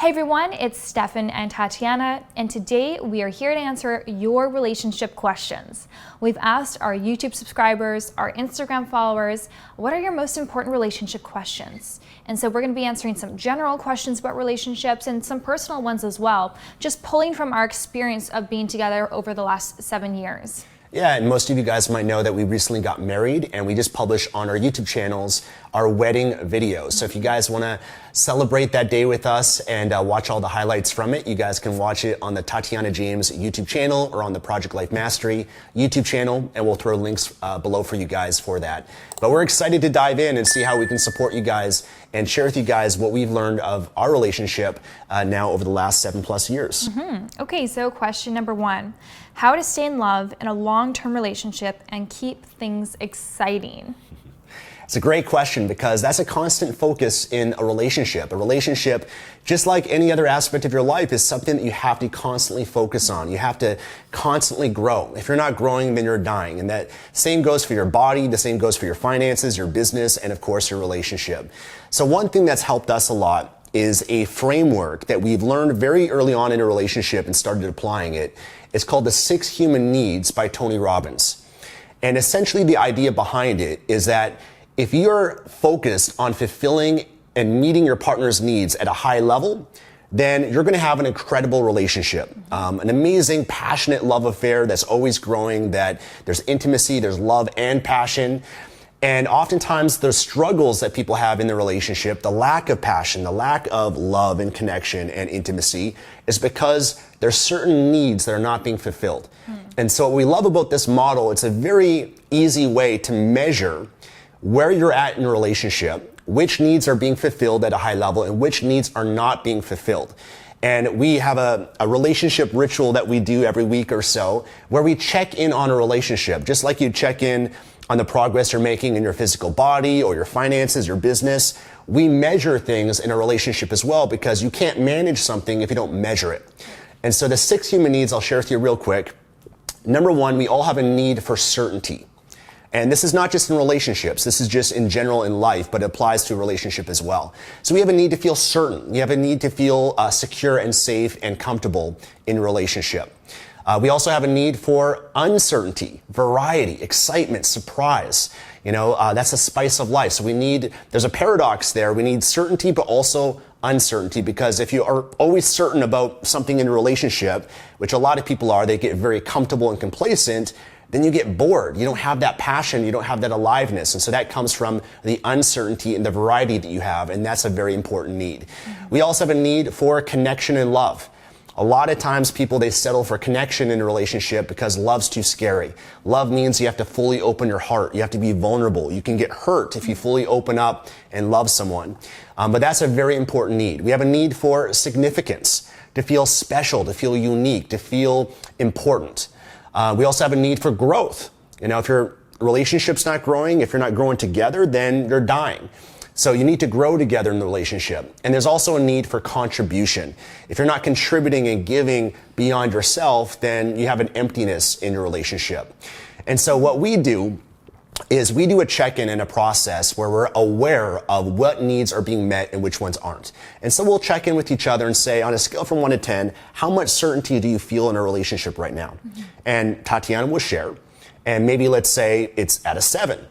Hey everyone, it's Stefan and Tatiana, and today we are here to answer your relationship questions. We've asked our YouTube subscribers, our Instagram followers, what are your most important relationship questions? And so we're going to be answering some general questions about relationships and some personal ones as well, just pulling from our experience of being together over the last 7 years. Yeah, and most of you guys might know that we recently got married and we just published on our YouTube channels our wedding videos. So if you guys want to celebrate that day with us and watch all the highlights from it, you guys can watch it on the Tatiana James YouTube channel or on the Project Life Mastery YouTube channel, and we'll throw links below for you guys for that. But we're excited to dive in and see how we can support you guys and share with you guys what we've learned of our relationship now over the last 7+ years. Okay, so question number 1, how to stay in love in a long-term relationship and keep things exciting? It's a great question because that's a constant focus in a relationship. A relationship, just like any other aspect of your life, is something that you have to constantly focus on. You have to constantly grow. If you're not growing, then you're dying. And that same goes for your body, the same goes for your finances, your business, and of course your relationship. So one thing that's helped us a lot is a framework that we've learned very early on in a relationship and started applying it. It's called the 6 Human Needs by Tony Robbins. And essentially the idea behind it is that if you're focused on fulfilling and meeting your partner's needs at a high level, then you're going to have an incredible relationship, an amazing, passionate love affair that's always growing, that there's intimacy, there's love and passion. And oftentimes the struggles that people have in the relationship, the lack of passion, the lack of love and connection and intimacy, is because there's certain needs that are not being fulfilled. And so what we love about this model, it's a very easy way to measure where you're at in your relationship, which needs are being fulfilled at a high level and which needs are not being fulfilled. And we have a relationship ritual that we do every week or so where we check in on a relationship, just like you check in on the progress you're making in your physical body or your finances, your business. We measure things in a relationship as well because you can't manage something if you don't measure it. And so the 6 human needs I'll share with you real quick. Number 1, we all have a need for certainty. And this is not just in relationships, this is just in general in life, but it applies to a relationship as well. So we have a need to feel certain. We have a need to feel secure and safe and comfortable in a relationship. We also have a need for uncertainty, variety, excitement, surprise. That's the spice of life. So there's a paradox there. We need certainty, but also uncertainty, because if you are always certain about something in a relationship, which a lot of people are, they get very comfortable and complacent, then you get bored. You don't have that passion. You don't have that aliveness. And so that comes from the uncertainty and the variety that you have. And that's a very important need. We also have a need for connection and love. A lot of times people, they settle for connection in a relationship because love's too scary. Love means you have to fully open your heart. You have to be vulnerable. You can get hurt if you fully open up and love someone. But that's a very important need. We have a need for significance, to feel special, to feel unique, to feel important. We also have a need for growth. If your relationship's not growing, if you're not growing together, then you're dying. So you need to grow together in the relationship. And there's also a need for contribution. If you're not contributing and giving beyond yourself, then you have an emptiness in your relationship. And so what we do is we do a check-in and a process where we're aware of what needs are being met and which ones aren't. And so we'll check in with each other and say, on a scale from 1 to 10, how much certainty do you feel in a relationship right now? And Tatiana will share, and maybe let's say it's at a 7.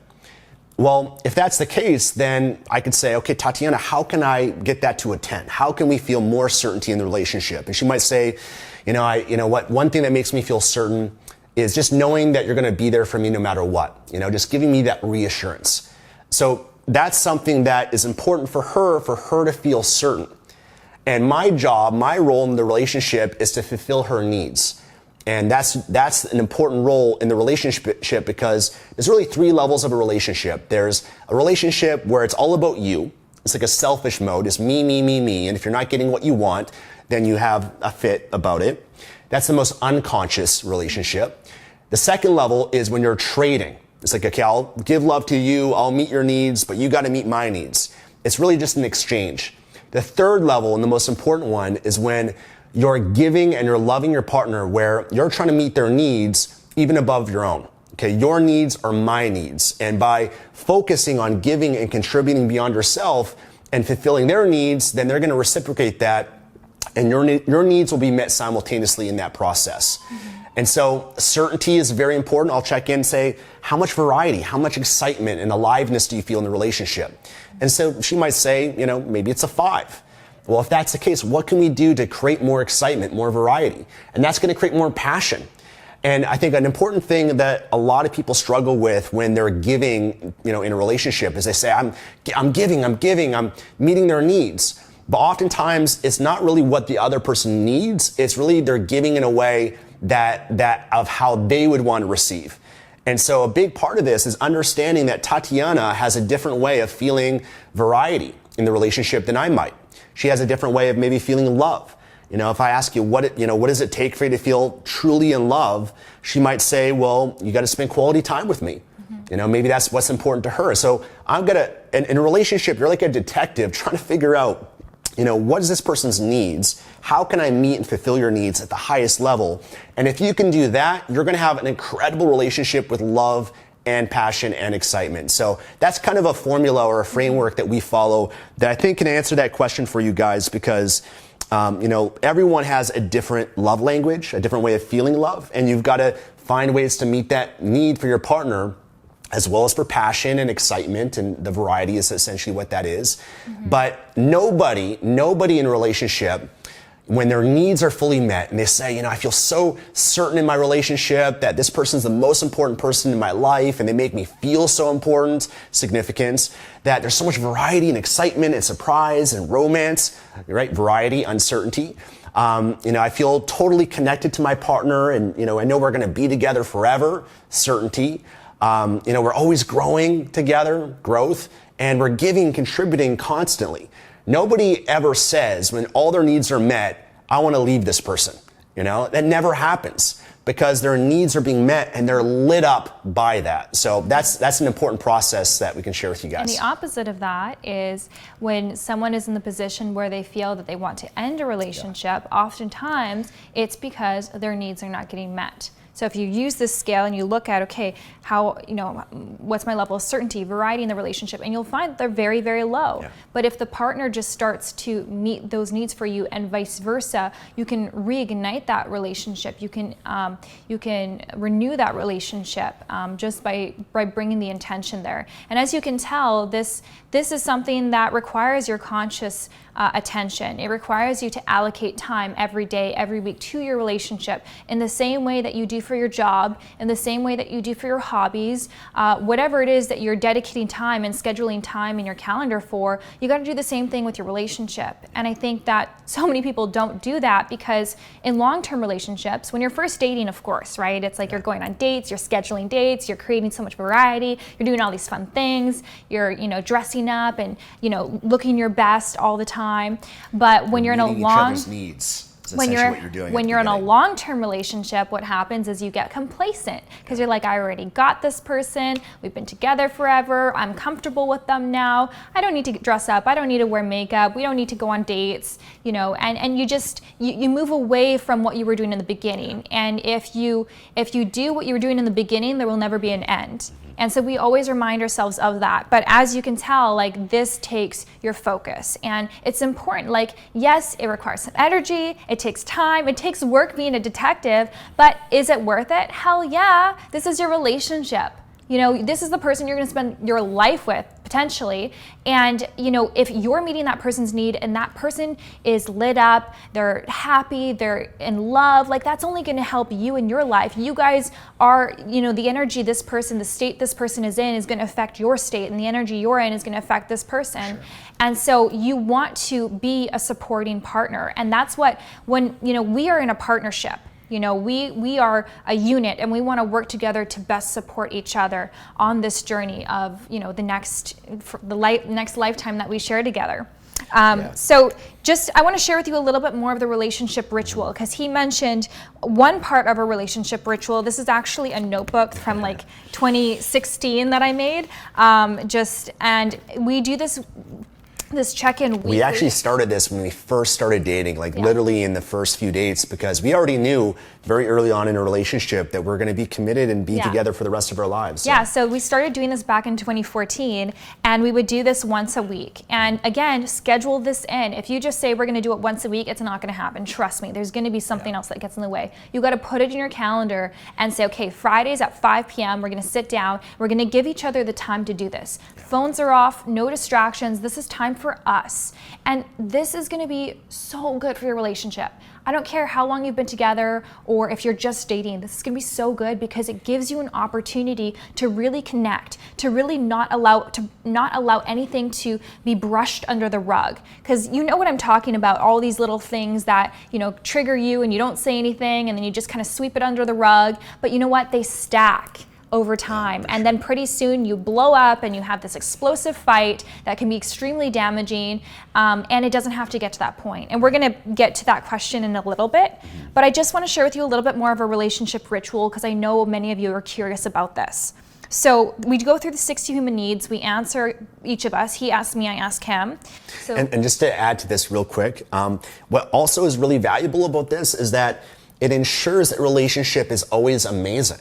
Well, if that's the case, then I could say, okay, Tatiana, how can I get that to a 10? How can we feel more certainty in the relationship? And she might say, one thing that makes me feel certain is just knowing that you're going to be there for me no matter what, just giving me that reassurance. So that's something that is important for her to feel certain. And my job, my role in the relationship is to fulfill her needs. And that's an important role in the relationship because there's really 3 levels of a relationship. There's a relationship where it's all about you. It's like a selfish mode. It's me, me, me, me. And if you're not getting what you want, then you have a fit about it. That's the most unconscious relationship. The second level is when you're trading. It's like, okay, I'll give love to you, I'll meet your needs, but you got to meet my needs. It's really just an exchange. The third level, and the most important one, is when you're giving and you're loving your partner, where you're trying to meet their needs even above your own. Okay, your needs are my needs. And by focusing on giving and contributing beyond yourself and fulfilling their needs, then they're going to reciprocate that and your needs will be met simultaneously in that process. And so certainty is very important. I'll check in and say, how much variety, how much excitement and aliveness do you feel in the relationship? And so she might say, maybe it's a 5. Well, if that's the case, what can we do to create more excitement, more variety? And that's going to create more passion. And I think an important thing that a lot of people struggle with when they're giving, in a relationship is they say, I'm giving, I'm meeting their needs. But oftentimes it's not really what the other person needs. It's really they're giving in a way that of how they would want to receive. And so a big part of this is understanding that Tatiana has a different way of feeling variety in the relationship than I might. She has a different way of maybe feeling love. If I ask you what does it take for you to feel truly in love, she might say, well, you got to spend quality time with me. Maybe that's what's important to her. So in a relationship, you're like a detective trying to figure out, what is this person's needs? How can I meet and fulfill your needs at the highest level? And if you can do that, you're going to have an incredible relationship with love and passion and excitement. So that's kind of a formula or a framework that we follow that I think can answer that question for you guys, because everyone has a different love language, a different way of feeling love, and you've got to find ways to meet that need for your partner, as well as for passion and excitement, and the variety is essentially what that is. But nobody in a relationship, when their needs are fully met and they say, I feel so certain in my relationship that this person's the most important person in my life and they make me feel so important, significance, that there's so much variety and excitement and surprise and romance, right? Variety, uncertainty. I feel totally connected to my partner, and, I know we're going to be together forever, certainty. We're always growing together, growth, and we're giving, contributing constantly. Nobody ever says when all their needs are met, I want to leave this person. That never happens because their needs are being met and they're lit up by that. So that's an important process that we can share with you guys. And the opposite of that is when someone is in the position where they feel that they want to end a relationship, oftentimes it's because their needs are not getting met. So if you use this scale and you look at, okay, how, what's my level of certainty, variety in the relationship, and you'll find that they're very, very low. Yeah. But if the partner just starts to meet those needs for you and vice versa, you can reignite that relationship. You can renew that relationship just by bringing the intention there. And as you can tell, this is something that requires your conscious attention. It requires you to allocate time every day, every week to your relationship in the same way that you do for your job, in the same way that you do for your hobbies, whatever it is that you're dedicating time and scheduling time in your calendar for, you got to do the same thing with your relationship. And I think that so many people don't do that because in long-term relationships, when you're first dating, of course, right? It's like you're going on dates, you're scheduling dates, you're creating so much variety, you're doing all these fun things, you're, dressing up and, looking your best all the time. But when you're in a long when you're in a long-term relationship, what happens is you get complacent because you're like, I already got this person, we've been together forever, I'm comfortable with them now, I don't need to dress up, I don't need to wear makeup, we don't need to go on dates, and you just you move away from what you were doing in the beginning. And if you do what you were doing in the beginning, there will never be an end. And so we always remind ourselves of that. But as you can tell, this takes your focus. And it's important. Yes, it requires some energy, it takes time, it takes work being a detective, but is it worth it? Hell yeah. This is your relationship. This is the person you're going to spend your life with, potentially. And, if you're meeting that person's need and that person is lit up, they're happy, they're in love, that's only going to help you in your life. You guys are, the energy the state this person is in is going to affect your state, and the energy you're in is going to affect this person. Sure. And so you want to be a supporting partner. And that's when we are in a partnership. We are a unit, and we want to work together to best support each other on this journey of, the next lifetime that we share together. So I want to share with you a little bit more of the relationship ritual, because he mentioned one part of a relationship ritual. This is actually a notebook from 2016 that I made. And we do this this check-in weekly. We actually started this when we first started dating, like literally in the first few dates, because we already knew very early on in a relationship that we're going to be committed and be together for the rest of our lives. Yeah, so we started doing this back in 2014, and we would do this once a week. And again, schedule this in. If you just say we're going to do it once a week, it's not going to happen. Trust me, there's going to be something else that gets in the way. You got to put it in your calendar and say, okay, Fridays at 5 p.m., we're going to sit down. We're going to give each other the time to do this. Phones are off, no distractions. This is time for us. And this is going to be so good for your relationship. I don't care how long you've been together or if you're just dating, this is going to be so good because it gives you an opportunity to really connect, to really not allow anything to be brushed under the rug. Because you know what I'm talking about, all these little things that, you know, trigger you and you don't say anything and then you just kind of sweep it under the rug. But you know what? They stack over time, and then pretty soon you blow up and you have this explosive fight that can be extremely damaging, and it doesn't have to get to that point. And we're going to get to that question in a little bit, but I just want to share with you a little bit more of a relationship ritual because I know many of you are curious about this. So we go through the 60 human needs. We answer each of us. He asked me, I asked him. So, and just to add to this real quick, what also is really valuable about this is that it ensures that relationship is always amazing.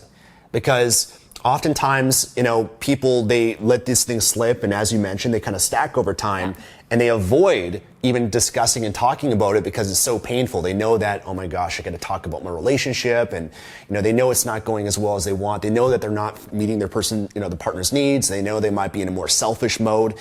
Because oftentimes, you know, people, they let these things slip, and as you mentioned, they kind of stack over time, and they avoid even discussing and talking about it because it's so painful. They know that, oh my gosh, I got to talk about my relationship, and you know, they know it's not going as well as they want. They know that they're not meeting their the partner's needs. They know they might be in a more selfish mode,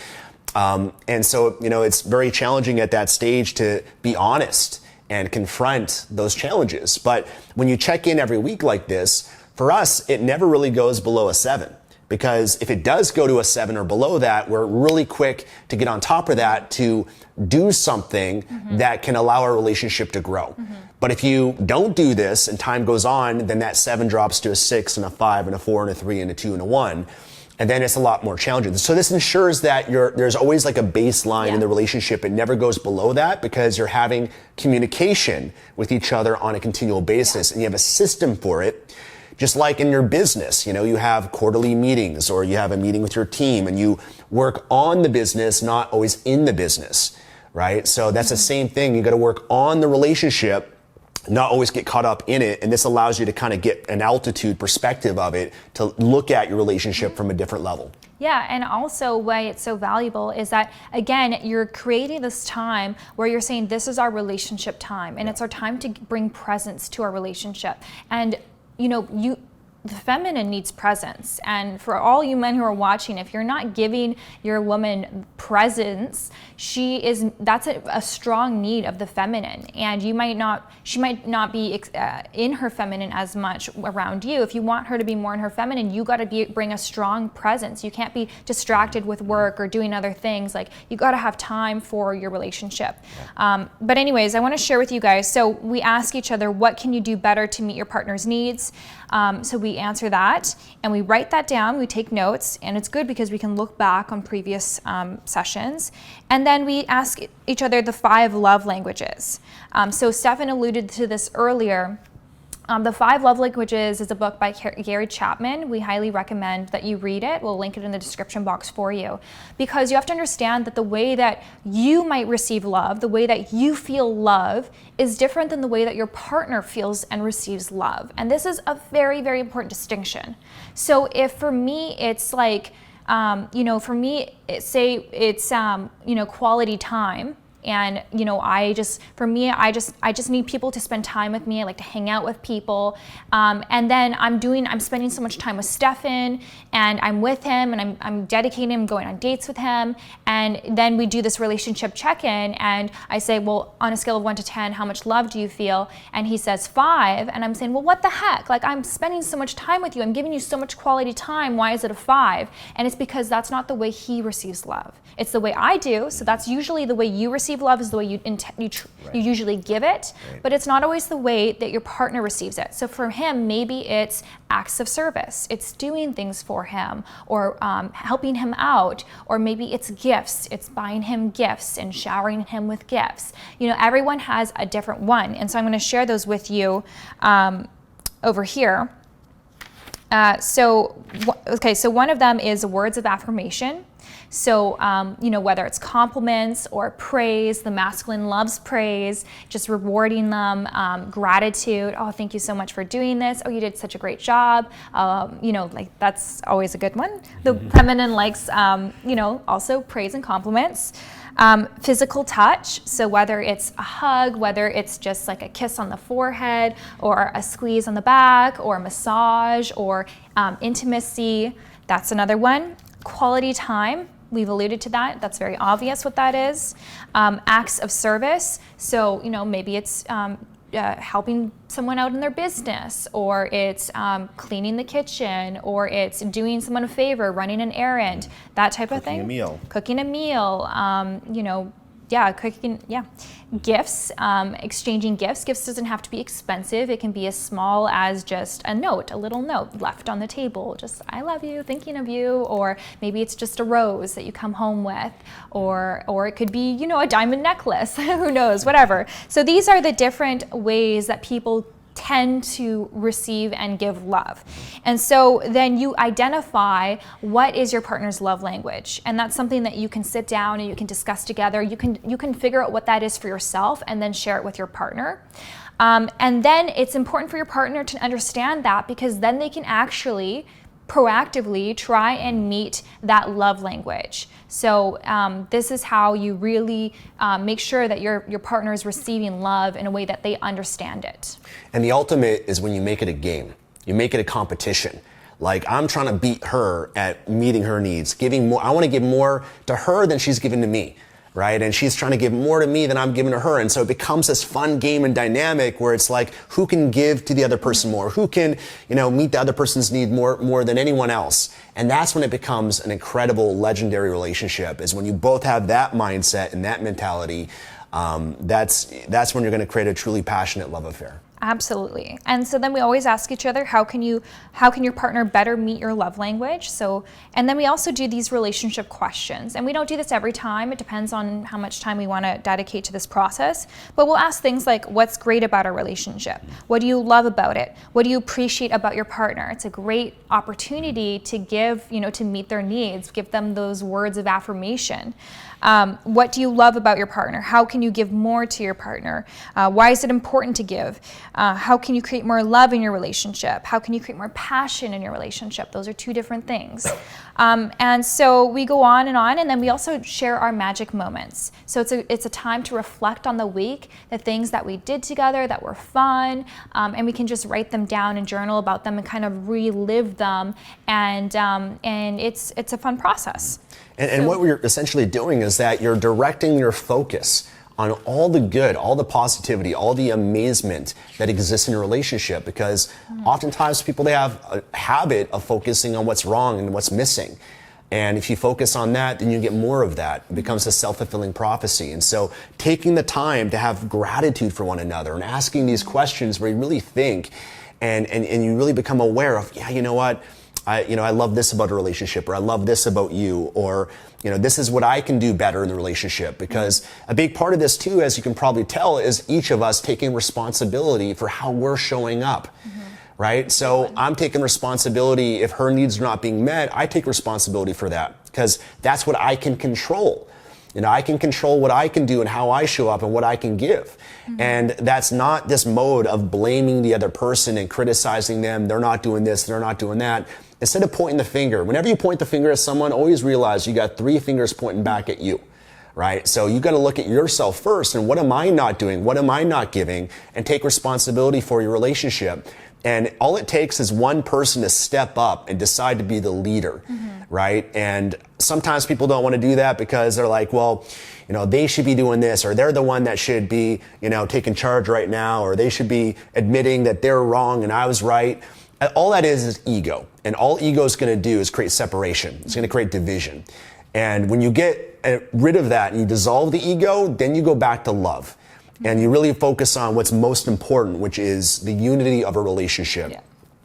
and so you know, it's very challenging at that stage to be honest and confront those challenges. But when you check in every week like this, for us, it never really goes below a 7, because if it does go to a 7 or below that, we're really quick to get on top of that to do something that can allow our relationship to grow. But if you don't do this and time goes on, then that 7 drops to a 6 and a 5 and a 4 and a 3 and a 2 and a 1. And then it's a lot more challenging. So this ensures that there's always like a baseline in the relationship. It never goes below that because you're having communication with each other on a continual basis, and you have a system for it. Just like in your business, you know, you have quarterly meetings or you have a meeting with your team and you work on the business, not always in the business, right? So that's the same thing. You got to work on the relationship, not always get caught up in it. And this allows you to kind of get an altitude perspective of it, to look at your relationship from a different level. Yeah, and also why it's so valuable is that, again, you're creating this time where you're saying this is our relationship time, and it's our time to bring presence to our relationship. And you know, the feminine needs presence. And for all you men who are watching, if you're not giving your woman presence, that's a strong need of the feminine. And she might not be in her feminine as much around you. If you want her to be more in her feminine, you got to bring a strong presence. You can't be distracted with work or doing other things. Like, you got to have time for your relationship. But anyways, I want to share with you guys. So we ask each other, what can you do better to meet your partner's needs? So we answer that and we write that down, we take notes, and it's good because we can look back on previous sessions. And then we ask each other the 5 love languages. So Stefan alluded to this earlier. The 5 Love Languages is a book by Gary Chapman. We highly recommend that you read it. We'll link it in the description box for you. Because you have to understand that the way that you might receive love, the way that you feel love, is different than the way that your partner feels and receives love. And this is a very, very important distinction. So if for me, it's like, for me, say it's, quality time. And, I just need people to spend time with me. I like to hang out with people. And then I'm spending so much time with Stefan, and I'm with him, and I'm dedicating him, going on dates with him. And then we do this relationship check-in, and I say, well, on a scale of 1 to 10, how much love do you feel? And he says 5. And I'm saying, well, what the heck? Like, I'm spending so much time with you. I'm giving you so much quality time. Why is it a 5? And it's because that's not the way he receives love. It's the way I do. So that's usually the way you receive love, is the way you usually give it, but it's not always the way that your partner receives it. So for him, maybe it's acts of service. It's doing things for him, or helping him out, or maybe it's gifts. It's buying him gifts and showering him with gifts. Everyone has a different one. And so I'm going to share those with you over here. So one of them is words of affirmation. So, whether it's compliments or praise, the masculine loves praise, just rewarding them, gratitude. Oh, thank you so much for doing this. Oh, you did such a great job. That's always a good one. The feminine likes, also praise and compliments. Physical touch, so whether it's a hug, whether it's just like a kiss on the forehead or a squeeze on the back or a massage or intimacy, that's another one. Quality time, we've alluded to that. That's very obvious what that is. Acts of service, so maybe it's helping someone out in their business, or it's cleaning the kitchen, or it's doing someone a favor, running an errand, that type of thing. Cooking a meal, Gifts, exchanging gifts. Gifts doesn't have to be expensive. It can be as small as just a little note left on the table. Just, I love you, thinking of you. Or maybe it's just a rose that you come home with. Or it could be, a diamond necklace. Who knows, whatever. So these are the different ways that people tend to receive and give love. And so then you identify what is your partner's love language. And that's something that you can sit down and you can discuss together. You can figure out what that is for yourself and then share it with your partner. And then it's important for your partner to understand that, because then they can actually proactively try and meet that love language. So this is how you really make sure that your partner is receiving love in a way that they understand it. And the ultimate is when you make it a game. You make it a competition. Like, I'm trying to beat her at meeting her needs, giving more. I want to give more to her than she's given to me, right? And she's trying to give more to me than I'm giving to her. And so it becomes this fun game and dynamic where it's like, who can give to the other person more? Who can, meet the other person's need more than anyone else? And that's when it becomes an incredible, legendary relationship, is when you both have that mindset and that mentality. That's when you're going to create a truly passionate love affair. Absolutely. And so then we always ask each other, how can your partner better meet your love language? So, and then we also do these relationship questions. And we don't do this every time. It depends on how much time we want to dedicate to this process. But we'll ask things like, what's great about our relationship? What do you love about it? What do you appreciate about your partner? It's a great opportunity to give, to meet their needs, give them those words of affirmation. What do you love about your partner? How can you give more to your partner? Why is it important to give? How can you create more love in your relationship? How can you create more passion in your relationship? Those are two different things. And so we go on, and then we also share our magic moments. So it's a time to reflect on the week, the things that we did together that were fun, and we can just write them down and journal about them and kind of relive them. And it's a fun process. And what we're essentially doing is that you're directing your focus on all the good, all the positivity, all the amazement that exists in a relationship, because oftentimes people, they have a habit of focusing on what's wrong and what's missing. And if you focus on that, then you get more of that. It becomes a self-fulfilling prophecy. And so taking the time to have gratitude for one another and asking these questions where you really think and you really become aware of, you know what? I love this about a relationship, or I love this about you, or, this is what I can do better in the relationship. Because a big part of this too, as you can probably tell, is each of us taking responsibility for how we're showing up, right? So I'm taking responsibility. If her needs are not being met, I take responsibility for that, because that's what I can control. I can control what I can do and how I show up and what I can give. And that's not this mode of blaming the other person and criticizing them. They're not doing this, they're not doing that. Instead of pointing the finger, whenever you point the finger at someone, always realize you got 3 fingers pointing back at you, right? So you got to look at yourself first, and what am I not doing? What am I not giving? And take responsibility for your relationship. And all it takes is one person to step up and decide to be the leader, right? And sometimes people don't want to do that because they're like, well, they should be doing this, or they're the one that should be, taking charge right now, or they should be admitting that they're wrong and I was right. All that is ego. And all ego is going to do is create separation. It's going to create division. And when you get rid of that and you dissolve the ego, then you go back to love. And you really focus on what's most important, which is the unity of a relationship. Yeah.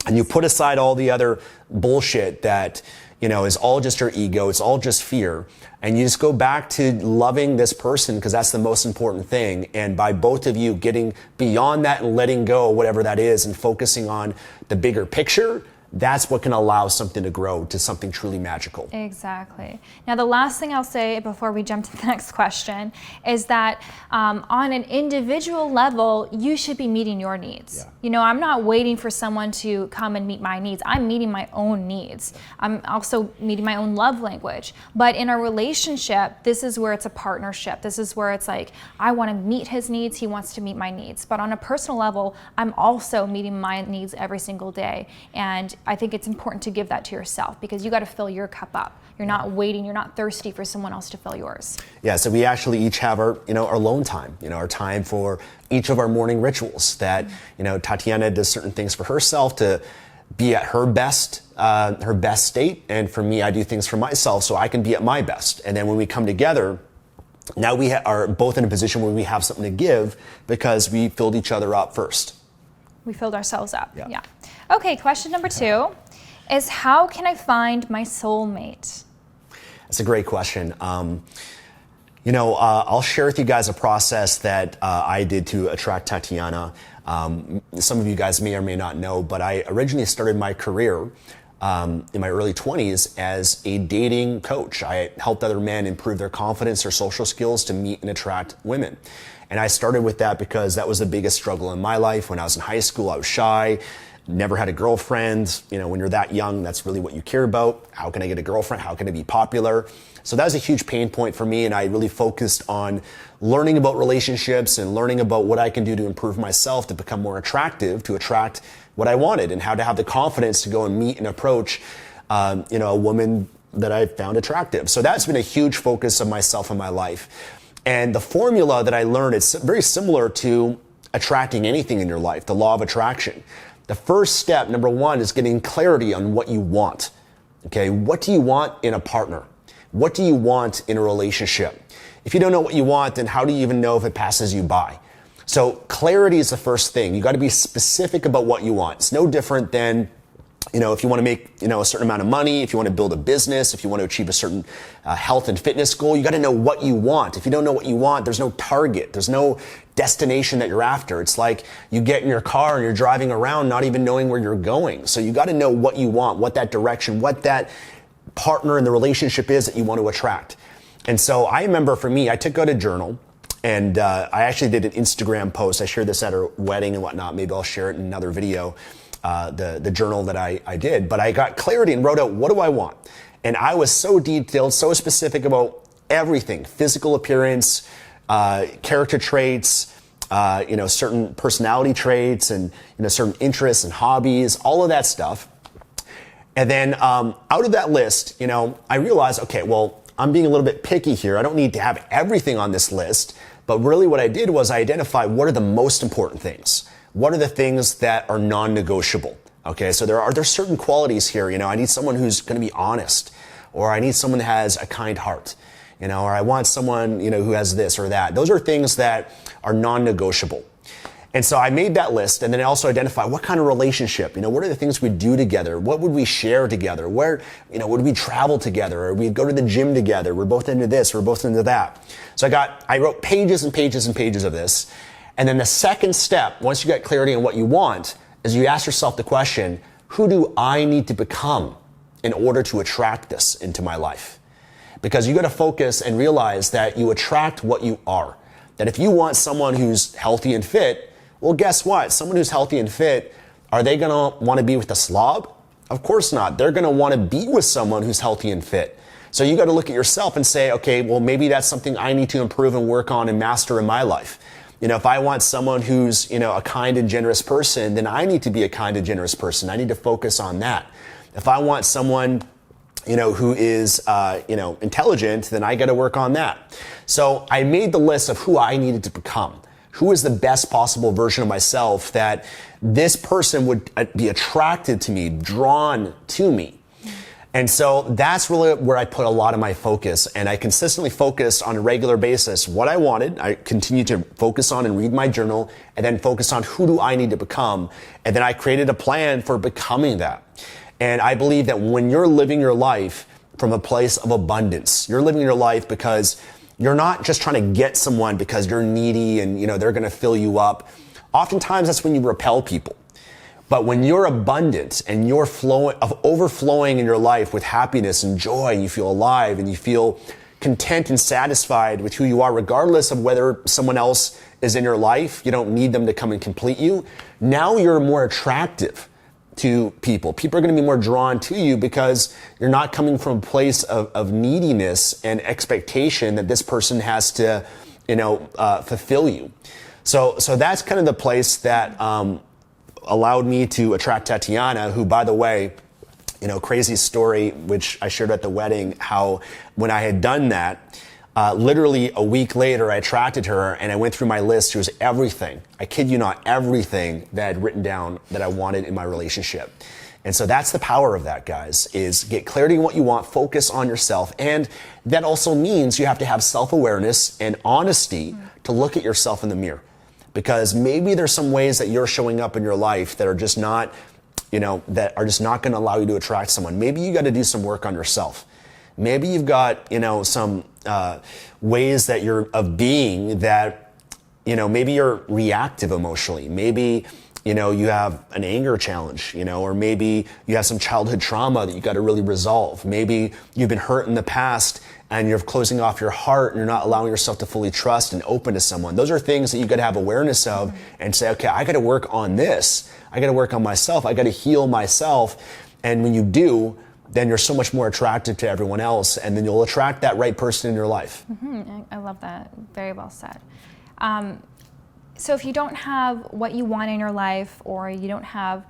And you put aside all the other bullshit that, is all just your ego. It's all just fear. And you just go back to loving this person, because that's the most important thing. And by both of you getting beyond that and letting go, whatever that is, and focusing on the bigger picture, that's what can allow something to grow to something truly magical. Exactly. Now, the last thing I'll say before we jump to the next question is that on an individual level, you should be meeting your needs. Yeah. You know, I'm not waiting for someone to come and meet my needs. I'm meeting my own needs. I'm also meeting my own love language. But in a relationship, this is where it's a partnership. This is where it's like, I want to meet his needs, he wants to meet my needs. But on a personal level, I'm also meeting my needs every single day. And I think it's important to give that to yourself, because you got to fill your cup up. You're not waiting, you're not thirsty for someone else to fill yours. Yeah, so we actually each have our, our alone time, our time for each of our morning rituals that, Tatiana does certain things for herself to be at her best state. And for me, I do things for myself so I can be at my best. And then when we come together, now we are both in a position where we have something to give because we filled each other up first. We filled ourselves up. Yeah. Okay, question number 2 is, how can I find my soulmate? That's a great question. I'll share with you guys a process that I did to attract Tatiana. Some of you guys may or may not know, but I originally started my career in my early 20s as a dating coach. I helped other men improve their confidence or social skills to meet and attract women. And I started with that because that was the biggest struggle in my life. When I was in high school, I was shy, never had a girlfriend. When you're that young, that's really what you care about. How can I get a girlfriend? How can I be popular? So that was a huge pain point for me. And I really focused on learning about relationships and learning about what I can do to improve myself, to become more attractive, to attract what I wanted, and how to have the confidence to go and meet and approach, a woman that I found attractive. So that's been a huge focus of myself in my life. And the formula that I learned is very similar to attracting anything in your life, the law of attraction. The first step, number 1, is getting clarity on what you want. Okay, what do you want in a partner? What do you want in a relationship? If you don't know what you want, then how do you even know if it passes you by? So clarity is the first thing. You got to be specific about what you want. It's no different than, if you want to make, a certain amount of money, if you want to build a business, if you want to achieve a certain health and fitness goal, you got to know what you want. If you don't know what you want, there's no target. There's no destination that you're after. It's like you get in your car and you're driving around not even knowing where you're going. So you got to know what you want, what that direction, what that partner in the relationship is that you want to attract. And so I remember for me, I took out a journal. And I actually did an Instagram post. I shared this at a wedding and whatnot. Maybe I'll share it in another video, the journal that I did. But I got clarity and wrote out, what do I want? And I was so detailed, so specific about everything: physical appearance, character traits, certain personality traits, and certain interests and hobbies, all of that stuff. And then out of that list, I realized, okay, well, I'm being a little bit picky here. I don't need to have everything on this list. But really what I did was I identified what are the most important things. What are the things that are non-negotiable? Okay, so there's certain qualities here. I need someone who's going to be honest, or I need someone that has a kind heart, or I want someone, who has this or that. Those are things that are non-negotiable. And so I made that list, and then I also identified what kind of relationship, what are the things we do together? What would we share together? Where, would we travel together? Or we'd go to the gym together? We're both into this, we're both into that. So I wrote pages and pages and pages of this. And then the second step, once you get clarity on what you want, is you ask yourself the question, who do I need to become in order to attract this into my life? Because you got to focus and realize that you attract what you are. That if you want someone who's healthy and fit, well, guess what? Someone who's healthy and fit, are they going to want to be with a slob? Of course not. They're going to want to be with someone who's healthy and fit. So you got to look at yourself and say, okay, well, maybe that's something I need to improve and work on and master in my life. If I want someone who's, a kind and generous person, then I need to be a kind and generous person. I need to focus on that. If I want someone, who is, intelligent, then I got to work on that. So I made the list of who I needed to become. Who is the best possible version of myself that this person would be attracted to me, drawn to me? And so that's really where I put a lot of my focus. And I consistently focused on a regular basis what I wanted. I continued to focus on and read my journal, and then focus on who do I need to become. And then I created a plan for becoming that. And I believe that when you're living your life from a place of abundance, you're living your life because you're not just trying to get someone because you're needy and they're going to fill you up. Oftentimes that's when you repel people. But when you're abundant and you're overflowing in your life with happiness and joy, and you feel alive and you feel content and satisfied with who you are, regardless of whether someone else is in your life, you don't need them to come and complete you. Now you're more attractive to people. People are going to be more drawn to you because you're not coming from a place of neediness and expectation that this person has to, fulfill you. So that's kind of the place that allowed me to attract Tatiana, who, by the way, crazy story, which I shared at the wedding, how when I had done that, literally a week later, I attracted her and I went through my list. She was everything. I kid you not, everything that I had written down that I wanted in my relationship. And so that's the power of that, guys, is get clarity on what you want, focus on yourself. And that also means you have to have self-awareness and honesty to look at yourself in the mirror. Because maybe there's some ways that you're showing up in your life that are just not, that are just not going to allow you to attract someone. Maybe you got to do some work on yourself. Maybe you've got, some ways that you're of being that, maybe you're reactive emotionally. Maybe, you have an anger challenge, or maybe you have some childhood trauma that you got to really resolve. Maybe you've been hurt in the past and you're closing off your heart and you're not allowing yourself to fully trust and open to someone. Those are things that you got to have awareness of and say, okay, I got to work on this. I got to work on myself. I got to heal myself. And when you do, then you're so much more attractive to everyone else, and then you'll attract that right person in your life. I love that. Very well said. So if you don't have what you want in your life, or you don't have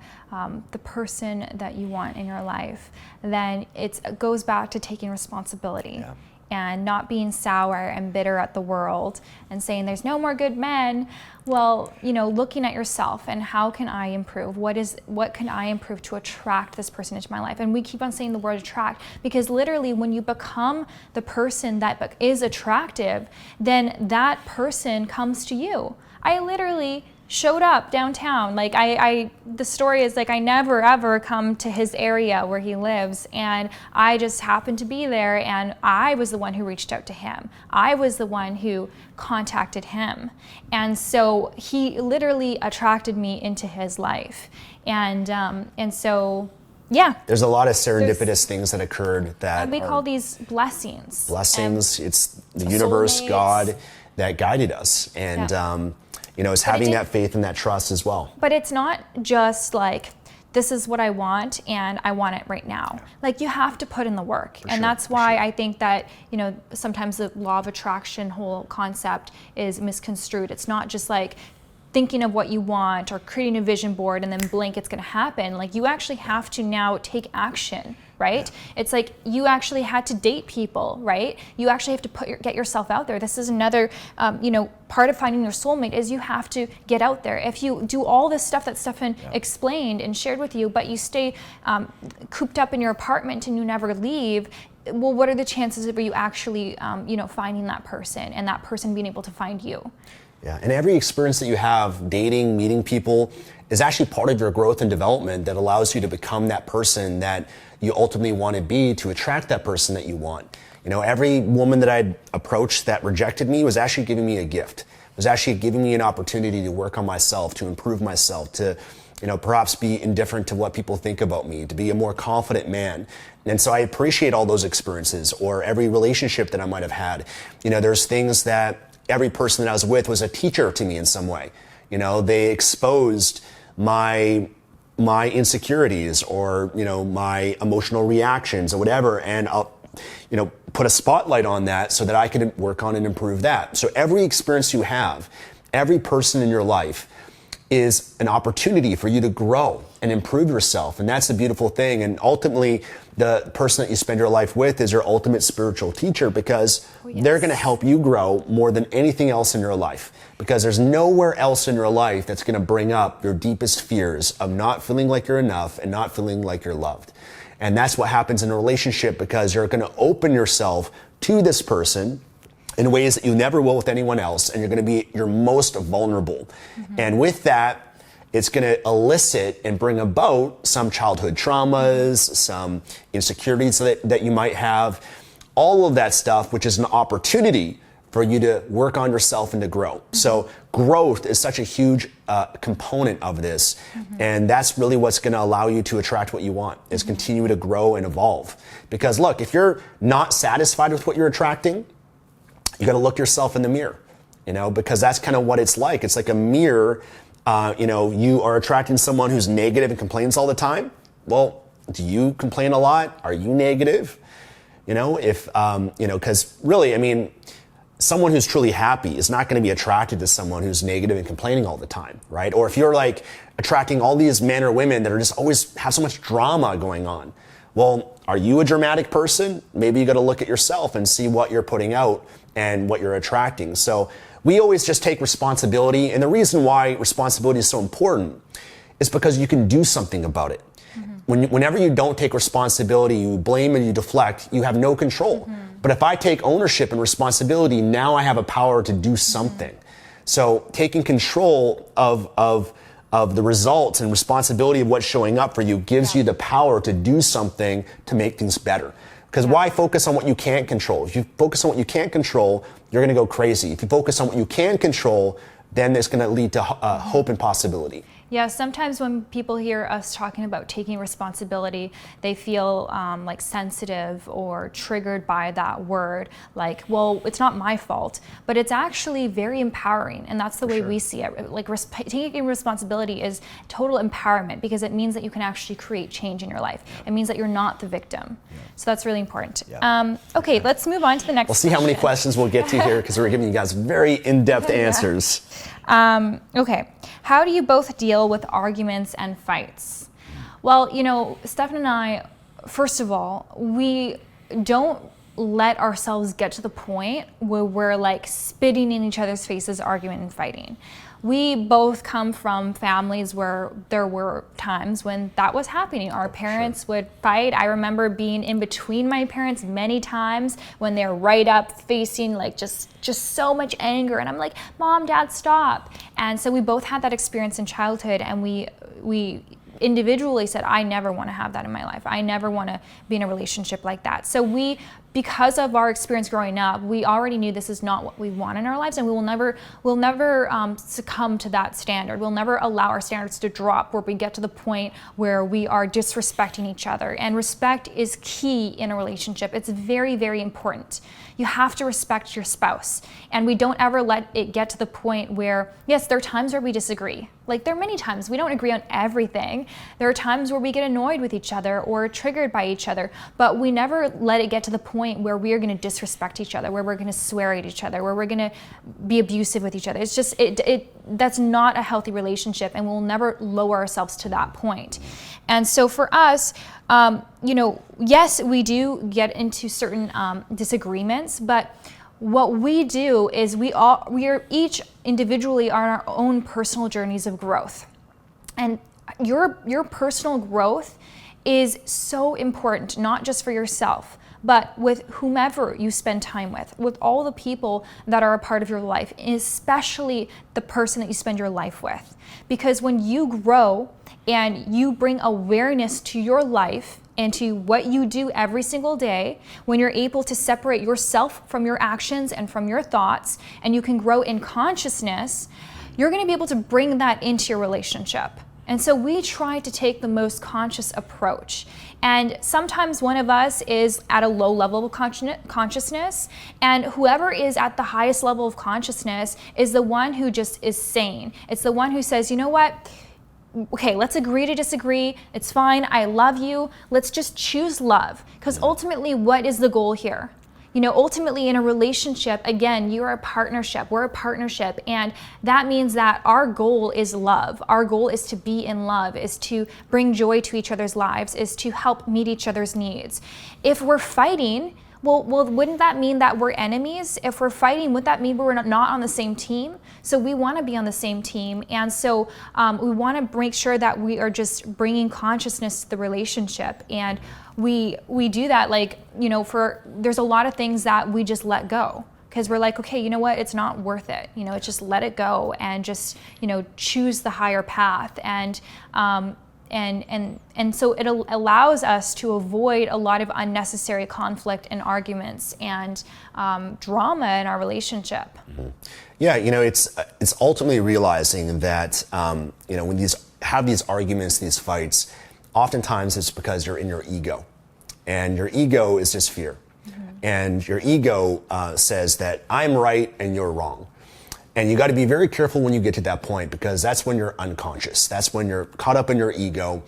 the person that you want in your life, then it goes back to taking responsibility. Yeah. And not being sour and bitter at the world and saying there's no more good men. Well, looking at yourself and how can I improve? What can I improve to attract this person into my life? And we keep on saying the word attract because literally when you become the person that is attractive, then that person comes to you. I literally showed up downtown. Like the story is like I never ever come to his area where he lives, and I just happened to be there, and I was the one who reached out to him. I was the one who contacted him, and so he literally attracted me into his life, and so. Yeah. There's a lot of serendipitous things that occurred that we call these blessings. Blessings. It's the universe, soulmates. God that guided us, and it's having that faith and that trust as well. But it's not just like, this is what I want and I want it right now. Like you have to put in the work. And that's why I think that, sometimes the law of attraction whole concept is misconstrued. It's not just like thinking of what you want or creating a vision board and then blink, it's going to happen. Like you actually have to now take action, right? Yeah. It's like you actually had to date people, right? You actually have to get yourself out there. This is another, part of finding your soulmate is you have to get out there. If you do all this stuff that Stefan explained and shared with you, but you stay cooped up in your apartment and you never leave, well, what are the chances of you actually, finding that person and that person being able to find you? Yeah, and every experience that you have, dating, meeting people, is actually part of your growth and development that allows you to become that person that you ultimately want to be to attract that person that you want. Every woman that I'd approached that rejected me was actually giving me a gift. It was actually giving me an opportunity to work on myself, to improve myself, to perhaps be indifferent to what people think about me, to be a more confident man. And so I appreciate all those experiences, or every relationship that I might have had. There's things that every person that I was with was a teacher to me in some way. They exposed my insecurities or, my emotional reactions or whatever. And I'll, put a spotlight on that so that I could work on and improve that. So every experience you have, every person in your life is an opportunity for you to grow and improve yourself. And that's the beautiful thing. And ultimately, the person that you spend your life with is your ultimate spiritual teacher, because they're going to help you grow more than anything else in your life. Because there's nowhere else in your life that's going to bring up your deepest fears of not feeling like you're enough and not feeling like you're loved. And that's what happens in a relationship, because you're going to open yourself to this person in ways that you never will with anyone else, and you're going to be your most vulnerable. Mm-hmm. And with that, it's going to elicit and bring about some childhood traumas, some insecurities that you might have, all of that stuff, which is an opportunity for you to work on yourself and to grow. So growth is such a huge component of this. And that's really what's going to allow you to attract what you want, is continue to grow and evolve. Because look, if you're not satisfied with what you're attracting, you got to look yourself in the mirror, because that's kind of what it's like. It's like a mirror. You are attracting someone who's negative and complains all the time. Well, do you complain a lot? Are you negative? Because really, someone who's truly happy is not going to be attracted to someone who's negative and complaining all the time, right? Or if you're like attracting all these men or women that are just always have so much drama going on, well, are you a dramatic person? Maybe you got to look at yourself and see what you're putting out and what you're attracting. So we always just take responsibility. And the reason why responsibility is so important is because you can do something about it. Whenever you don't take responsibility, you blame and you deflect, you have no control. But if I take ownership and responsibility, now I have a power to do something. So taking control of the results and responsibility of what's showing up for you gives you the power to do something to make things better. Because why focus on what you can't control? If you focus on what you can't control, you're going to go crazy. If you focus on what you can control, then it's going to lead to hope and possibility. Yeah, sometimes when people hear us talking about taking responsibility, they feel like sensitive or triggered by that word. Like, well, it's not my fault, but it's actually very empowering, and that's the way we see it. Like, taking responsibility is total empowerment, because it means that you can actually create change in your life. It means that you're not the victim. So that's really important. Okay, let's move on to the next. We'll see how many questions we'll get to here, because we're giving you guys very in-depth answers. Okay, how do you both deal with arguments and fights? Well, Stefan and I, first of all, we don't let ourselves get to the point where we're like spitting in each other's faces, arguing and fighting. We both come from families where there were times when that was happening. Our parents would fight. I remember being in between my parents many times when they're right up facing like just so much anger. And I'm like, Mom, Dad, stop. And so we both had that experience in childhood, and we individually said, I never want to have that in my life. I never want to be in a relationship like that. So because of our experience growing up, we already knew this is not what we want in our lives, and we'll never succumb to that standard. We'll never allow our standards to drop where we get to the point where we are disrespecting each other. And respect is key in a relationship. It's very, very important. You have to respect your spouse, and we don't ever let it get to the point where, yes, there are times where we disagree. Like, there are many times we don't agree on everything. There are times where we get annoyed with each other or triggered by each other, but we never let it get to the point where we are going to disrespect each other, where we're going to swear at each other, where we're going to be abusive with each other. It's just, that's not a healthy relationship, and we'll never lower ourselves to that point. And so for us, yes, we do get into certain disagreements, but what we do is we are each individually on our own personal journeys of growth. And your personal growth is so important, not just for yourself, but with whomever you spend time with all the people that are a part of your life, especially the person that you spend your life with. Because when you grow and you bring awareness to your life and to what you do every single day, when you're able to separate yourself from your actions and from your thoughts, and you can grow in consciousness, you're going to be able to bring that into your relationship. And so we try to take the most conscious approach. And sometimes one of us is at a low level of consciousness, and whoever is at the highest level of consciousness is the one who just is sane. It's the one who says, you know what? Okay, let's agree to disagree. It's fine. I love you. Let's just choose love. Because ultimately, what is the goal here? Ultimately in a relationship, again, you're a partnership, we're a partnership, and that means that our goal is love. Our goal is to be in love, is to bring joy to each other's lives, is to help meet each other's needs. If we're fighting, well, wouldn't that mean that we're enemies? If we're fighting, would that mean we're not on the same team? So we want to be on the same team, and so we want to make sure that we are just bringing consciousness to the relationship, and we do that, there's a lot of things that we just let go, because we're like, okay, you know what, it's not worth it. It's just let it go and just, choose the higher path. And And so it allows us to avoid a lot of unnecessary conflict and arguments and drama in our relationship. Mm-hmm. Yeah, it's ultimately realizing that when have these arguments, these fights, oftentimes it's because you're in your ego, and your ego is just fear, and your ego says that I'm right and you're wrong. And you got to be very careful when you get to that point, because that's when you're unconscious. That's when you're caught up in your ego.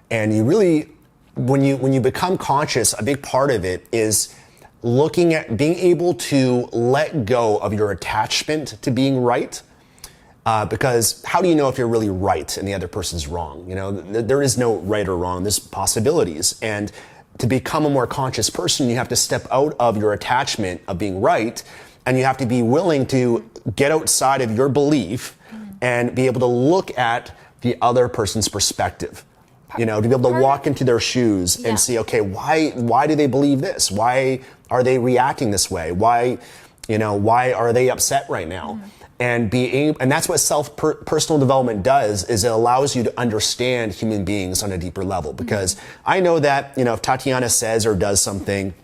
And you really, when you become conscious, a big part of it is looking at being able to let go of your attachment to being right. Because how do you know if you're really right and the other person's wrong? There is no right or wrong. There's possibilities. And to become a more conscious person, you have to step out of your attachment of being right. And you have to be willing to get outside of your belief and be able to look at the other person's perspective. To be able to walk into their shoes and see, okay, why do they believe this? Why are they reacting this way? Why are they upset right now? And that's what personal development does, is it allows you to understand human beings on a deeper level. Because I know that, if Tatiana says or does something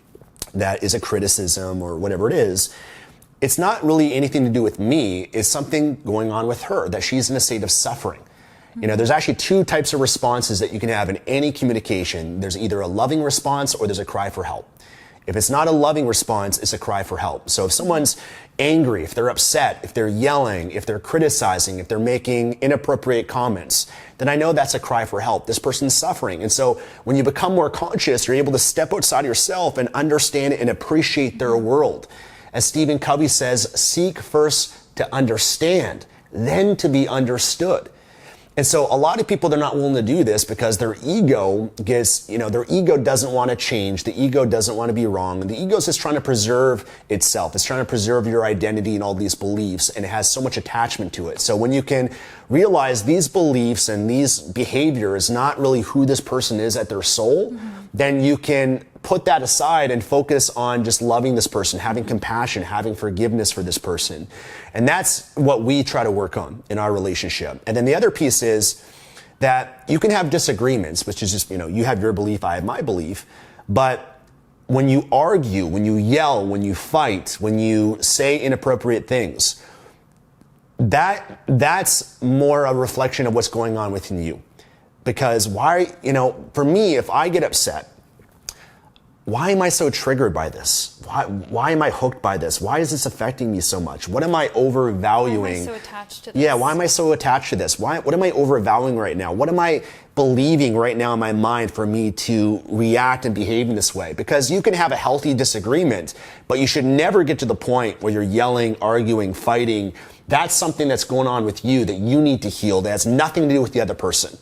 that is a criticism or whatever it is, it's not really anything to do with me. It's something going on with her, that she's in a state of suffering. There's actually two types of responses that you can have in any communication. There's either a loving response or there's a cry for help. If it's not a loving response, it's a cry for help. So if someone's angry, if they're upset, if they're yelling, if they're criticizing, if they're making inappropriate comments, then I know that's a cry for help. This person's suffering. And so when you become more conscious, you're able to step outside yourself and understand and appreciate their world. As Stephen Covey says, seek first to understand, then to be understood. And so a lot of people, they're not willing to do this because their ego their ego doesn't want to change. The ego doesn't want to be wrong. And the ego is just trying to preserve itself. It's trying to preserve your identity and all these beliefs, and it has so much attachment to it. So when you can realize these beliefs and these behaviors, not really who this person is at their soul, then you can put that aside and focus on just loving this person, having compassion, having forgiveness for this person. And that's what we try to work on in our relationship. And then the other piece is that you can have disagreements, which is just, you have your belief, I have my belief. But when you argue, when you yell, when you fight, when you say inappropriate things, that's more a reflection of what's going on within you. Because for me, if I get upset, why am I so triggered by this? Why am I hooked by this? Why is this affecting me so much? What am I overvaluing? Why am I so attached to this? Yeah, why am I so attached to this? What am I overvaluing right now? What am I believing right now in my mind for me to react and behave in this way? Because you can have a healthy disagreement, but you should never get to the point where you're yelling, arguing, fighting. That's something that's going on with you that you need to heal. That has nothing to do with the other person.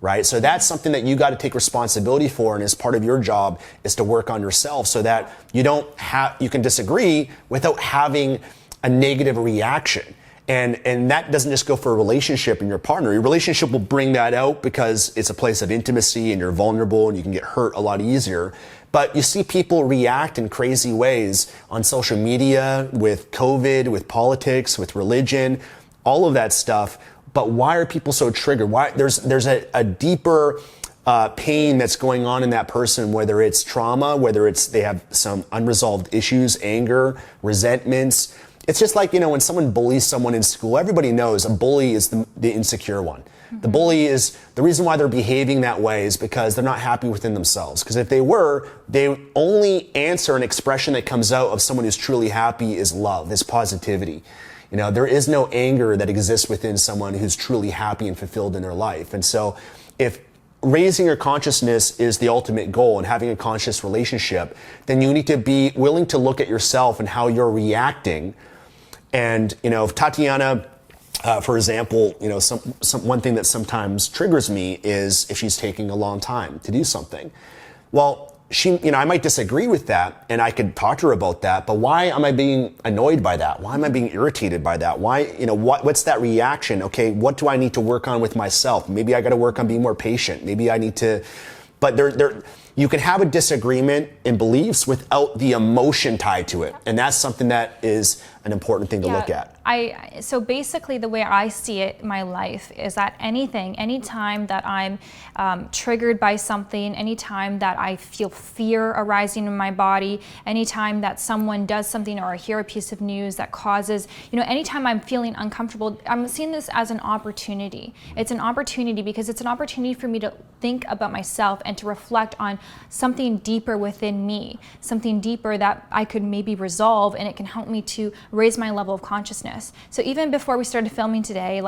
Right? So that's something that you got to take responsibility for, and as part of your job is to work on yourself so that you can disagree without having a negative reaction. And that doesn't just go for a relationship and your partner. Your relationship will bring that out because it's a place of intimacy and you're vulnerable and you can get hurt a lot easier. But you see people react in crazy ways on social media, with COVID, with politics, with religion, all of that stuff. But why are people so triggered? Why there's a deeper pain that's going on in that person, whether it's trauma, whether they have some unresolved issues, anger, resentments. It's just like, when someone bullies someone in school, everybody knows a bully is the insecure one. The bully is, the reason why they're behaving that way is because they're not happy within themselves. Because if they were, they only answer an expression that comes out of someone who's truly happy is love, is positivity. There is no anger that exists within someone who's truly happy and fulfilled in their life. And so if raising your consciousness is the ultimate goal and having a conscious relationship, then you need to be willing to look at yourself and how you're reacting. And, if Tatiana, for example, one thing that sometimes triggers me is if she's taking a long time to do something. Well, I might disagree with that and I could talk to her about that, but why am I being annoyed by that? Why am I being irritated by that? Why, what's that reaction? Okay, what do I need to work on with myself? Maybe I got to work on being more patient. Maybe I need to, but you can have a disagreement in beliefs without the emotion tied to it. And that's something that is an important thing to look at. So basically the way I see it in my life is that anytime that I'm triggered by something, anytime that I feel fear arising in my body, anytime that someone does something or I hear a piece of news that causes, anytime I'm feeling uncomfortable, I'm seeing this as an opportunity. It's an opportunity because it's an opportunity for me to think about myself and to reflect on something deeper within me, something deeper that I could maybe resolve, and it can help me to raise my level of consciousness. So even before we started filming today,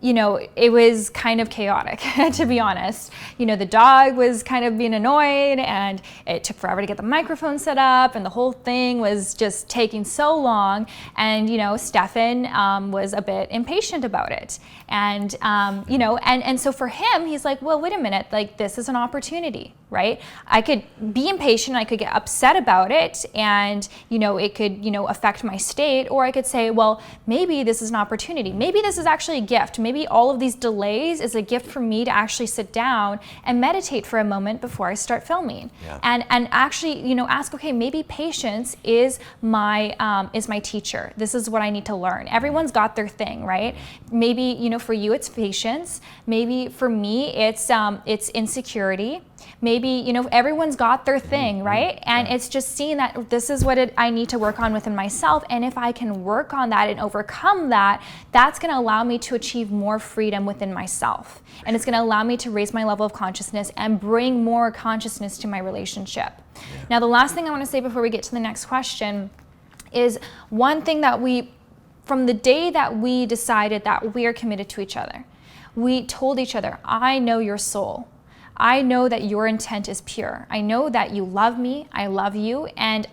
it was kind of chaotic, to be honest. The dog was kind of being annoyed, and it took forever to get the microphone set up, and the whole thing was just taking so long. And, Stefan was a bit impatient about it. And, and so for him, he's like, well, wait a minute, this is an opportunity, right? I could be impatient, I could get upset about it, and, it could, affect my state, or I could say, well, maybe this is an opportunity. Maybe this is actually a gift. Maybe all of these delays is a gift for me to actually sit down and meditate for a moment before I start filming. Yeah. And actually, ask, okay, maybe patience is my teacher. This is what I need to learn. Everyone's got their thing, right? Maybe, for you it's patience. Maybe for me it's insecurity. Maybe, everyone's got their thing, right? And it's just seeing that this is what I need to work on within myself. And if I can work on that and overcome that, that's going to allow me to achieve more freedom within myself. And it's going to allow me to raise my level of consciousness and bring more consciousness to my relationship. Yeah. Now, the last thing I want to say before we get to the next question is one thing that from the day that we decided that we are committed to each other, we told each other, I know your soul. I know that your intent is pure. I know that you love me, I love you, and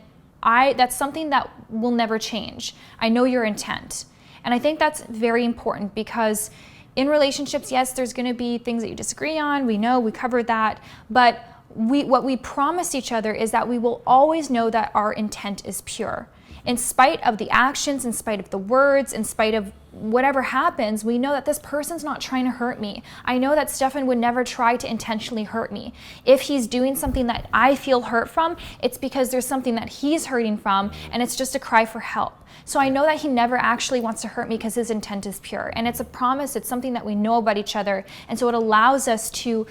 that's something that will never change. I know your intent. And I think that's very important because in relationships, yes, there's gonna be things that you disagree on, we covered that, but what we promise each other is that we will always know that our intent is pure. In spite of the actions, in spite of the words, in spite of whatever happens, we know that this person's not trying to hurt me. I know that Stefan would never try to intentionally hurt me. If he's doing something that I feel hurt from, it's because there's something that he's hurting from, and it's just a cry for help. So I know that he never actually wants to hurt me because his intent is pure. And it's a promise, it's something that we know about each other. And so it allows us to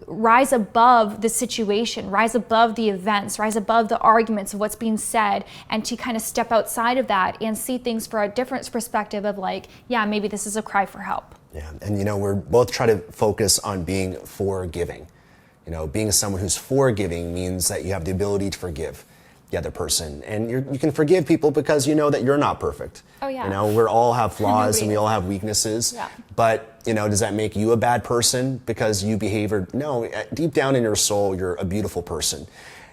rise above the situation, rise above the events, rise above the arguments of what's being said, and to kind of step outside of that and see things for a different perspective of maybe this is a cry for help. Yeah, and we're both trying to focus on being forgiving. Being someone who's forgiving means that you have the ability to forgive the other person, and you can forgive people because you know that you're not perfect. Oh yeah. We all have flaws and we all have weaknesses. Yeah. But does that make you a bad person because you behave? No, deep down in your soul, you're a beautiful person,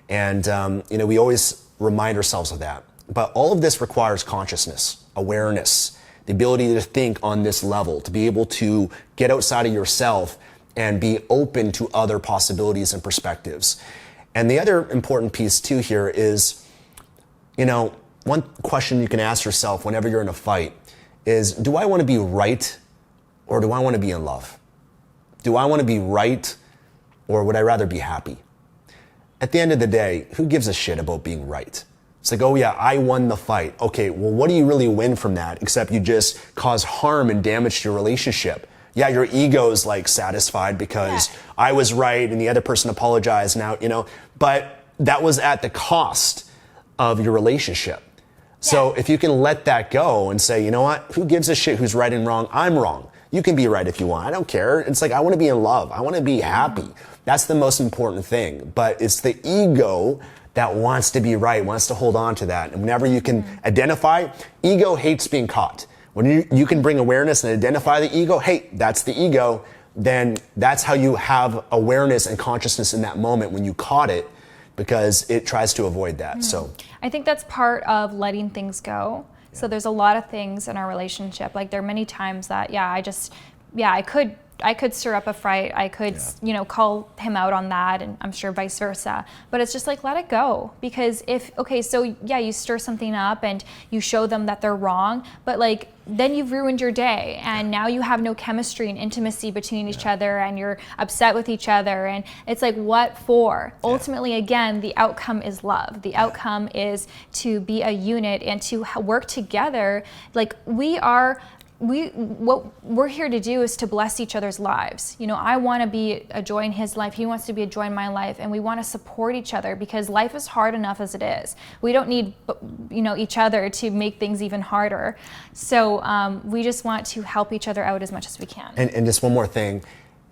and we always remind ourselves of that. But all of this requires consciousness, awareness, the ability to think on this level, to be able to get outside of yourself and be open to other possibilities and perspectives. And the other important piece too here is, one question you can ask yourself whenever you're in a fight is, do I want to be right or do I want to be in love? Do I want to be right or would I rather be happy? At the end of the day, who gives a shit about being right? It's like, oh yeah, I won the fight. Okay, well, what do you really win from that except you just cause harm and damage to your relationship? Yeah, your ego's satisfied because I was right and the other person apologized now, but that was at the cost of your relationship. Yeah. So if you can let that go and say, you know what, who gives a shit who's right and wrong? I'm wrong. You can be right if you want. I don't care. It's I want to be in love. I want to be happy. That's the most important thing. But it's the ego that wants to be right, wants to hold on to that. And whenever you can identify, ego hates being caught. When you can bring awareness and identify the ego, hey, that's the ego, then that's how you have awareness and consciousness in that moment when you caught it, because it tries to avoid that. So I think that's part of letting things go. Yeah. So there's a lot of things in our relationship. There are many times that, I could I could stir up a fight. I could, you know, call him out on that, and I'm sure vice versa. But it's just like, let it go. Because so yeah, you stir something up and you show them that they're wrong, but like, then you've ruined your day, and now you have no chemistry and intimacy between each other, and you're upset with each other, and it's like, what for? Ultimately, again, the outcome is love. The outcome is to be a unit and to work together. Like, what we're here to do is to bless each other's lives. You know, I want to be a joy in his life. He wants to be a joy in my life, and we want to support each other because life is hard enough as it is. We don't need, you know, each other to make things even harder. So we just want to help each other out as much as we can. And just one more thing,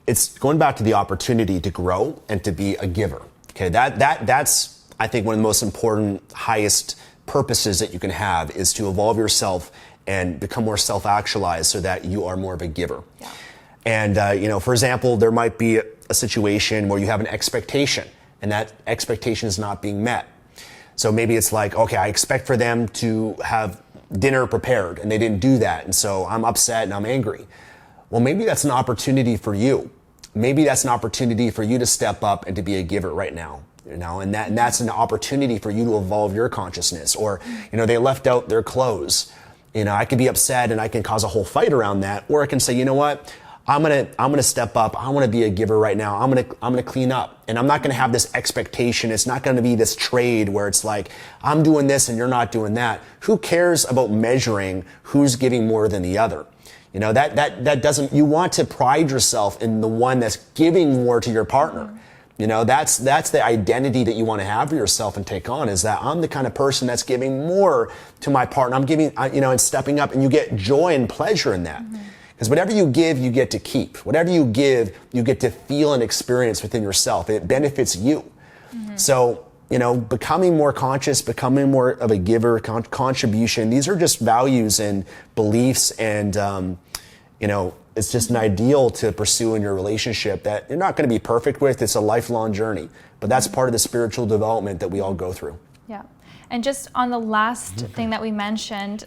it's going back to the opportunity to grow and to be a giver. Okay, that's I think one of the most important, highest purposes that you can have is to evolve yourself and become more self-actualized so that you are more of a giver. Yeah. And, you know, for example, there might be a situation where you have an expectation and that expectation is not being met. So maybe it's like, okay, I expect for them to have dinner prepared and they didn't do that. And so I'm upset and I'm angry. Well, maybe that's an opportunity for you. Maybe that's an opportunity for you to step up and to be a giver right now. You know, and that's an opportunity for you to evolve your consciousness. Or, you know, they left out their clothes. You know, I could be upset and I can cause a whole fight around that. Or I can say, you know what, I'm gonna step up. I want to be a giver right now. I'm gonna clean up, and I'm not gonna have this expectation. It's not gonna be this trade where it's like I'm doing this and you're not doing that. Who cares about measuring who's giving more than the other? You know, that doesn't. You want to pride yourself in the one that's giving more to your partner. Mm-hmm. You know, that's the identity that you want to have for yourself and take on, is that I'm the kind of person that's giving more to my partner. I'm giving, you know, and stepping up, and you get joy and pleasure in that. Because whatever you give, you get to keep. Whatever you give, you get to feel and experience within yourself. It benefits you. So, you know, becoming more conscious, becoming more of a giver, contribution, these are just values and beliefs, and, you know, it's just an ideal to pursue in your relationship that you're not going to be perfect with. It's a lifelong journey, but that's part of the spiritual development that we all go through. Yeah. And just on the last thing that we mentioned,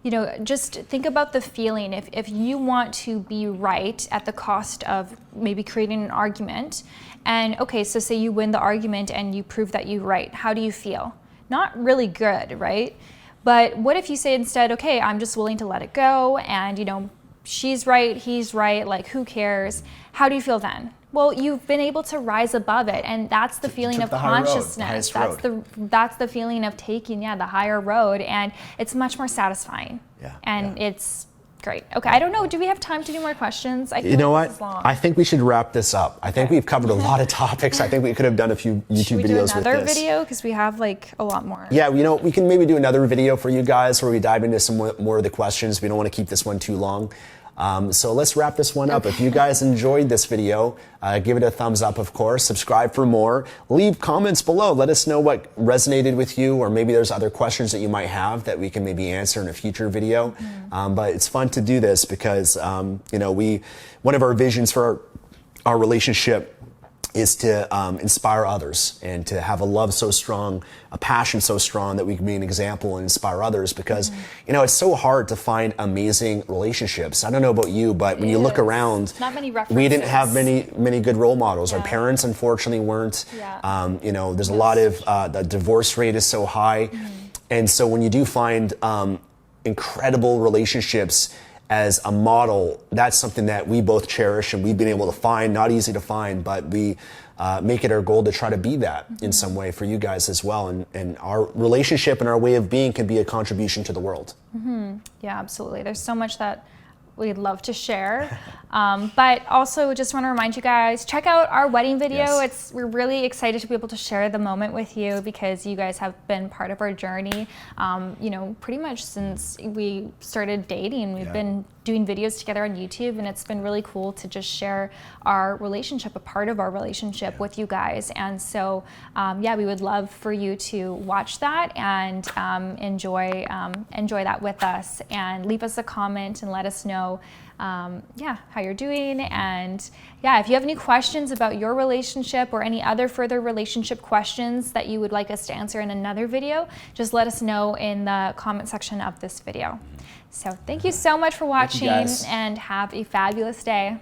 you know, just think about the feeling. If you want to be right at the cost of maybe creating an argument, and okay, so say you win the argument and you prove that you're right, how do you feel? Not really good, right? But what if you say instead, okay, I'm just willing to let it go, and, you know, she's right, he's right, like, who cares? How do you feel then? Well, you've been able to rise above it, and that's the feeling of consciousness. That's the feeling of taking, the higher road, and it's much more satisfying. It's great. Okay, I don't know, do we have time to do more questions? You know what? I think we should wrap this up. I think we've covered a lot of topics. I think we could have done a few YouTube videos with this. Should we do another video? Because we have like a lot more. Yeah, you know, we can maybe do another video for you guys where we dive into some more of the questions. We don't want to keep this one too long. So let's wrap this one up. If you guys enjoyed this video, give it a thumbs up, of course. Subscribe for more. Leave comments below. Let us know what resonated with you, or maybe there's other questions that you might have that we can maybe answer in a future video. But it's fun to do this because, you know, one of our visions for our relationship is to inspire others and to have a love so strong, a passion so strong that we can be an example and inspire others, because, you know, it's so hard to find amazing relationships. I don't know about you, but when you look around, not many references. We didn't have many good role models. Our parents, unfortunately, weren't. You know, there's a lot of, the divorce rate is so high. And so when you do find incredible relationships as a model, that's something that we both cherish and we've been able to find. Not easy to find, but we make it our goal to try to be that in some way for you guys as well. And our relationship and our way of being can be a contribution to the world. Yeah, absolutely. There's so much that we'd love to share. But also just want to remind you guys, check out our wedding video. We're really excited to be able to share the moment with you because you guys have been part of our journey. You know, pretty much since we started dating, we've been doing videos together on YouTube, and it's been really cool to just share our relationship, a part of our relationship with you guys. And so, we would love for you to watch that and enjoy that with us, and leave us a comment and let us know how you're doing. And if you have any questions about your relationship or any other further relationship questions that you would like us to answer in another video, just let us know in the comment section of this video. So thank you so much for watching, and have a fabulous day.